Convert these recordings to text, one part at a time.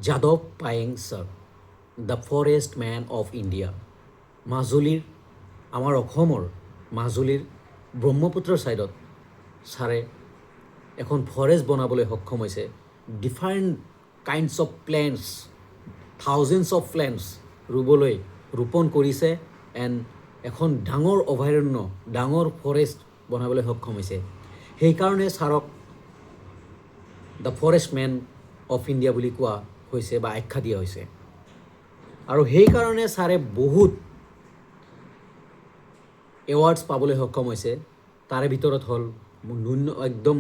Yadav Payeng sir, the forest man of India. মাজুলীৰ, আমাৰ অসমৰ মাজুলীৰ ব্ৰহ্মপুত্ৰৰ ছাইডত ছাৰে এখন ফৰেষ্ট বনাবলৈ সক্ষম হৈছে। Different kinds of plants, thousands of plants ৰোপণ কৰিছে এণ্ড এখন ডাঙৰ অভয়াৰণ্য, ডাঙৰ ফৰেষ্ট বনাবলৈ সক্ষম হৈছে। সেইকাৰণে ছাৰক the forest man of India বুলি কোৱা হৈছে বা আখ্যা দিয়া হৈছে। আৰু সেইকাৰণে ছাৰে বহুত এৱাৰ্ডছ পাবলৈ সক্ষম হৈছে। তাৰে ভিতৰত হ'ল একদম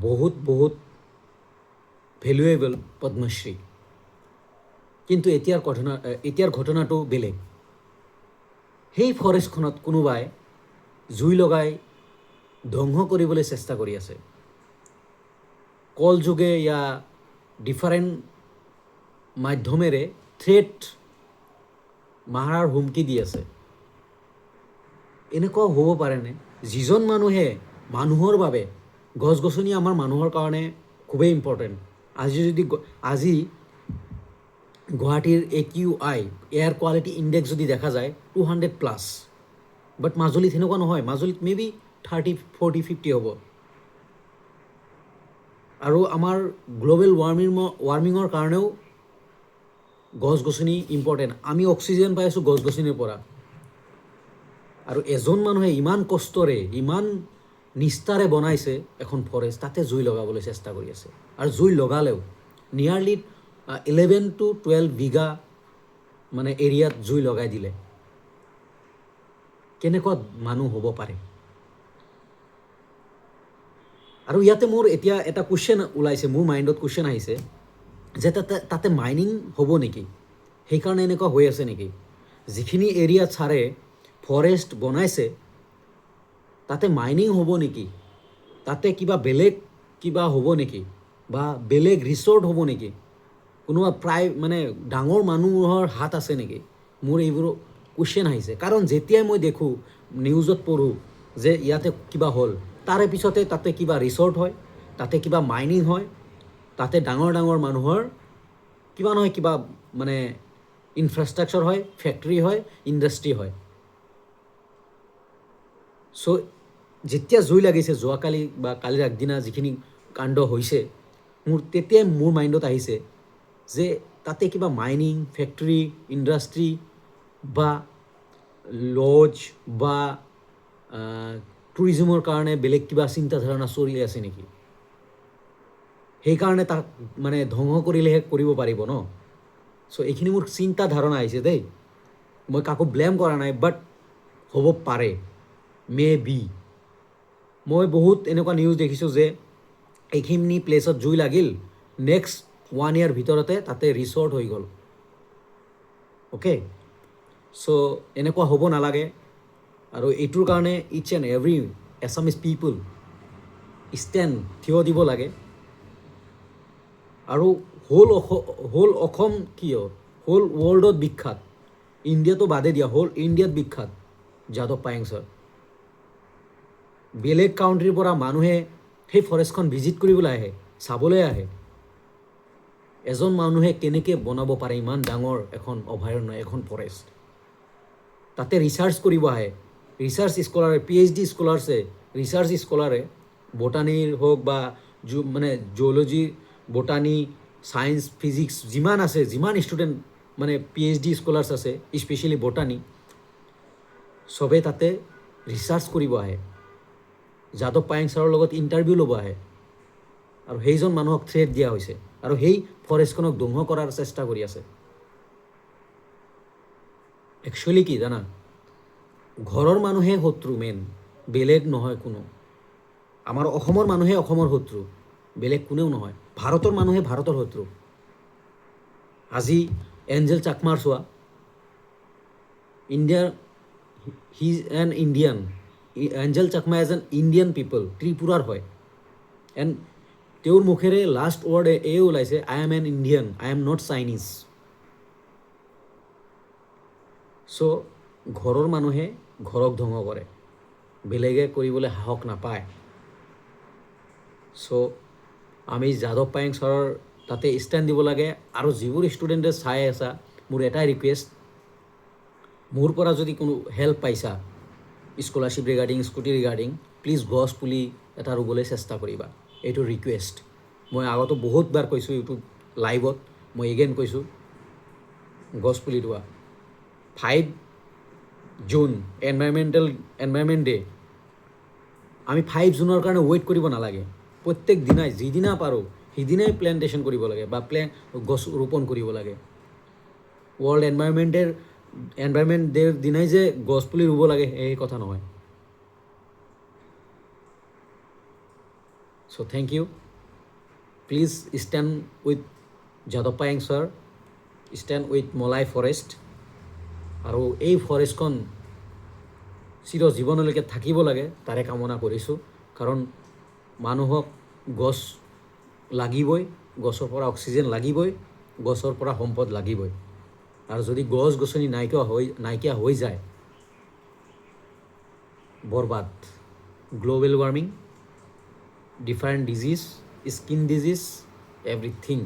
বহুত ভেলুৱেবল পদ্মশ্ৰী। কিন্তু এতিয়াৰ ঘটনাটো বেলেগ। সেই ফৰেষ্টখনত কোনোবাই জুই লগাই ধ্বংস কৰিবলৈ চেষ্টা কৰি আছে। কলযোগে ইয়া ডিফাৰেণ্ট মাধ্যমেৰে থ্ৰেট মাৰাৰ হুমকি দি আছে। এনেকুৱাও হ'ব পাৰেনে? যিজন মানুহে মানুহৰ বাবে, গছ গছনি আমাৰ মানুহৰ কাৰণে খুবেই ইম্পৰ্টেণ্ট। আজি গুৱাহাটীৰ AQI এয়াৰ কোৱালিটি ইণ্ডেক্স যদি দেখা যায় 200+, বাট মাজুলীত সেনেকুৱা নহয়। মাজুলীত মেবি 30, 40, 50 হ'ব। আৰু আমাৰ গ্ল'বেল ৱাৰ্মিঙৰ কাৰণেও গছ গছনি ইম্পৰ্টেণ্ট। আমি অক্সিজেন পাই আছোঁ গছ গছনিৰ পৰা। আৰু এজন মানুহে ইমান কষ্টৰে, ইমান নিষ্ঠাৰে বনাইছে এখন ফৰেষ্ট, তাতে জুই লগাবলৈ চেষ্টা কৰি আছে। আৰু জুই লগালেও নিয়াৰলি 11 to 12 বিঘা মানে এৰিয়াত জুই লগাই দিলে। কেনেকুৱা মানুহ হ'ব পাৰে? আৰু ইয়াতে মোৰ এতিয়া এটা কুৱেশ্যন ওলাইছে, মোৰ মাইণ্ডত কুৱেশ্যন আহিছে যে তাতে মাইনিং হ'ব নেকি? সেইকাৰণে এনেকুৱা হৈ আছে নেকি? যিখিনি এৰিয়াত ছাৰে ফৰেষ্ট বনাইছে তাতে মাইনিং হ'ব নেকি? তাতে বেলেগ কিবা হ'ব নেকি? বা বেলেগ ৰিচৰ্ট হ'ব নেকি? কোনোবা মানে ডাঙৰ মানুহৰ হাত আছে নেকি? মোৰ এইবোৰ কুৱেশ্যন আহিছে। কাৰণ যেতিয়াই মই দেখোঁ, নিউজত পঢ়োঁ যে ইয়াতে কিবা হ'ল, তাৰে পিছতে তাতে কিবা ৰিচৰ্ট হয়, তাতে কিবা মাইনিং হয়, তাতে ডাঙৰ ডাঙৰ মানুহৰ কিবা নহয় কিবা মানে ইনফ্ৰাষ্ট্ৰাকচাৰ হয়, ফেক্টৰী হয়, ইণ্ডাষ্ট্ৰী হয়। চ' যেতিয়া জুই লাগিছে যোৱাকালি বা কালিৰ আগদিনা যিখিনি কাণ্ড হৈছে, তেতিয়াই মোৰ মাইণ্ডত আহিছে যে তাতে কিবা মাইনিং, ফেক্টৰী, ইণ্ডাষ্ট্ৰী বা লজ বা টুৰিজমৰ কাৰণে বেলেগ কিবা চিন্তাধাৰণা চলি আছে নেকি? সেইকাৰণে তাক মানে ধ্বংস কৰিলেহে কৰিব পাৰিব ন? চ' এইখিনি মোৰ চিন্তাধাৰণা আহিছে দেই। মই কাকো ব্লেম কৰা নাই, বাট হ'ব পাৰে, মে বি। মই বহুত এনেকুৱা নিউজ দেখিছোঁ যে এইখিনি প্লেচত জুই লাগিল, নেক্সট 1 year ভিতৰতে তাতে ৰিচৰ্ট হৈ গ'ল। অ'কে, চ' এনেকুৱা হ'ব নালাগে। আৰু এইটোৰ কাৰণে each and every Assamese people stand, থিয় দিব লাগে। আৰু হোল অসম কিয় হোল ৱৰ্ল্ডত বিখ্যাত, ইণ্ডিয়াটো বাদে দিয়া, হোল ইণ্ডিয়াত বিখ্যাত যাদৱ পায়েং ছাৰ। বেলেগ কাউণ্ট্ৰিৰ পৰা মানুহে সেই ফৰেষ্টখন ভিজিট কৰিবলৈ আহে, চাবলৈ আহে। এজন মানুহে কেনেকৈ বনাব পাৰে ইমান ডাঙৰ এখন অভয়াৰণ্য, এখন ফৰেষ্ট? তাতে ৰিচাৰ্চ কৰিব আহে, ৰিচাৰ্চ স্কলাৰে, PhD স্কলাৰছে, ৰিচাৰ্চ স্কলাৰে, বটানীৰ হওক বা মানে জিঅ'লজি, বটানী, ছায়েন্স, ফিজিক্স যিমান আছে, যিমান ষ্টুডেণ্ট মানে PhD স্কলাৰ্ছ আছে, স্পেচিয়েলি বটানী, চবেই তাতে ৰিচাৰ্চ কৰিব আহে। যাদৱ পায়েং ছাৰৰ লগত ইণ্টাৰভিউ ল'ব আহে। আৰু সেইজন মানুহক থ্ৰেট দিয়া হৈছে আৰু সেই ফৰেষ্টখনক ধ্বংস কৰাৰ চেষ্টা কৰি আছে। একচুৱেলি কি জানা? ঘৰৰ মানুহে শত্ৰু মেইন, বেলেগ নহয় কোনো। আমাৰ অসমৰ মানুহে অসমৰ শত্ৰু, বেলেগ কোনেও নহয়। ভাৰতৰ মানুহে ভাৰতৰ শত্ৰু। আজি এঞ্জেল চাকমাৰ চোৱা, ইণ্ডিয়াৰ, he is an Indian. Angel Chakma as an Indian people, ত্ৰিপুৰাৰ হয়। এণ্ড তেওঁৰ মুখেৰে লাষ্ট ৱৰ্ড এই ওলাইছে, I am an Indian, I am not Chinese. So' ঘৰৰ মানুহে ঘৰক ধ্বংস কৰে, বেলেগে কৰিবলৈ সাহস নাপায়। চ' আমি যাদৱ পায়েং ছাৰৰ তাতে ষ্টেণ্ড দিব লাগে। আৰু যিবোৰ ষ্টুডেণ্টে চাই আছা, মোৰ এটাই ৰিকুৱেষ্ট, মোৰ পৰা যদি কোনো হেল্প পাইছা scholarship regarding, scooty regarding, please গছ পুলি এটা ৰুবলৈ চেষ্টা কৰিবা, এইটো ৰিকুৱেষ্ট। মই আগতো বহুতবাৰ কৈছোঁ ইউটিউব লাইভত, মই এগেইন কৈছোঁ, গছ পুলি ৰোৱা। 5 জুন এনভাইৰমেণ্ট ডে, আমি 5 জুনৰ কাৰণে ৱেইট কৰিব নালাগে। প্ৰত্যেক দিনাই যিদিনা পাৰোঁ সিদিনাই প্লেণ্টেশ্যন কৰিব লাগে বা গছ ৰোপণ কৰিব লাগে। ৱৰ্ল্ড এনভাইৰমেণ্ট ডেৰ দিনাই যে গছ পুলি ৰুব লাগে এই কথা নহয়। So' thank you. Please stand with যাদৱ Payeng sir, stand with Molai forest. আৰু এই ফৰেষ্টখন চিৰ জীৱনলৈকে থাকিব লাগে তাৰে কামনা কৰিছোঁ। কাৰণ মানুহক গছ লাগিবই, গছৰ পৰা অক্সিজেন লাগিবই, গছৰ পৰা সম্পদ লাগিবই। আৰু যদি গছ গছনি নাইকিয়া হৈ যায়, বৰবাদ। Global warming, different disease, skin disease, everything